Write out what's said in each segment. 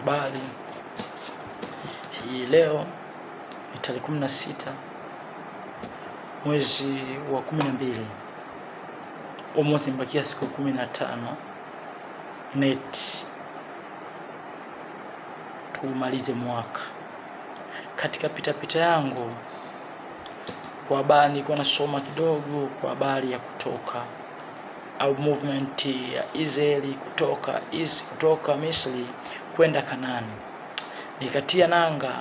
Habari hii leo ni tarehe 16 mwezi wa 12, almost imebakia siku 15 net tumalize mwaka. Katika pitapita yangu kwa habari, nilikuwa nasoma kidogo kwa habari ya kutoka au movement ya Israeli kutoka Misri kwenda Kanaani. Nikatia nanga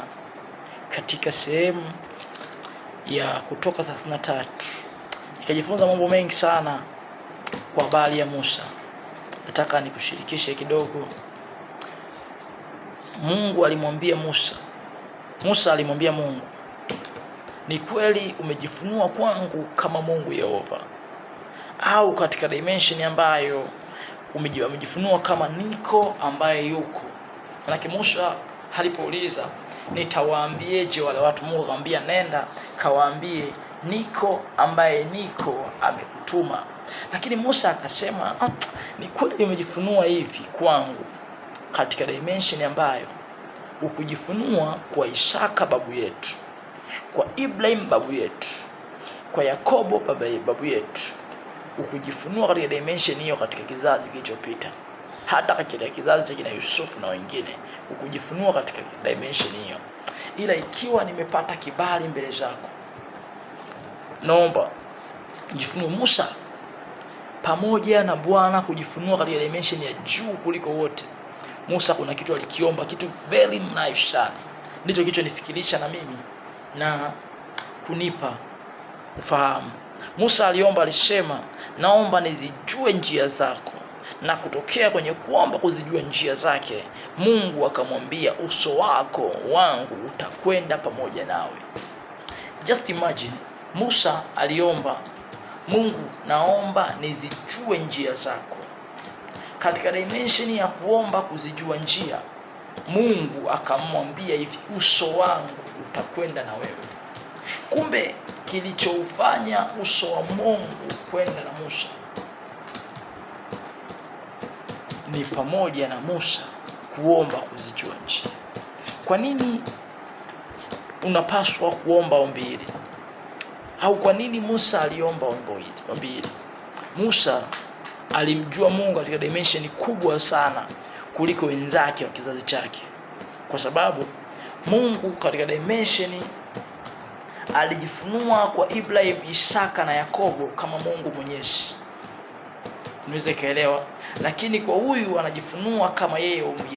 katika sehemu ya Kutoka 33. Nikajifunza mambo mengi sana kwa habari ya Musa. Nataka nikushirikishe kidogo. Mungu alimwambia Musa alimwambia Mungu, ni kweli umejifunua kwangu kama Mungu Yehova, au katika dimension ambayo umejifunua kama niko ambaye yuko. Manake Musa alipouliza nitawaambieje wale watu, Mungu akamwambia nenda kawaambie niko ambaye niko amekutuma. Lakini Musa akasema ni kweli umejifunua hivi kwangu katika dimension ambayo ukujifunua kwa Isaka babu yetu, kwa Ibrahim babu yetu, kwa Yakobo babu yetu. Ukujifunua katika dimension hiyo katika kizazi kilichopita, hata katika kizazi cha kina Yusufu na wengine, ukujifunua katika dimension hiyo. Ila ikiwa nimepata kibali mbele zako, naomba jifunue. Musa pamoja na Bwana kujifunua katika dimension ya juu kuliko wote, Musa kuna kitu alikiomba, kitu very nice sana. Ndicho kilichonifikirisha na mimi na kunipa ufahamu. Musa aliomba, alisema naomba nizijue njia zako, na kutokea kwenye kuomba kuzijua njia zake, Mungu akamwambia uso wako wangu utakwenda pamoja nawe. Just imagine, Musa aliomba Mungu, naomba nizijue njia zako. Katika dimension ya kuomba kuzijua njia, Mungu akamwambia hivi, uso wangu utakwenda na wewe. Kumbe kilichoufanya uso wa Mungu kwenda na Musa ni pamoja na Musa kuomba kuzijua njia. Kwa nini unapaswa kuomba ombi hili? Au kwa nini Musa aliomba ombi hili? Musa alimjua Mungu katika dimension kubwa sana kuliko wenzake wa kizazi chake, kwa sababu Mungu katika dimension alijifunua kwa Ibrahim, Isaka na Yakobo kama Mungu Mwenyezi. Unaweza kaelewa? Lakini kwa huyu anajifunua kama yeye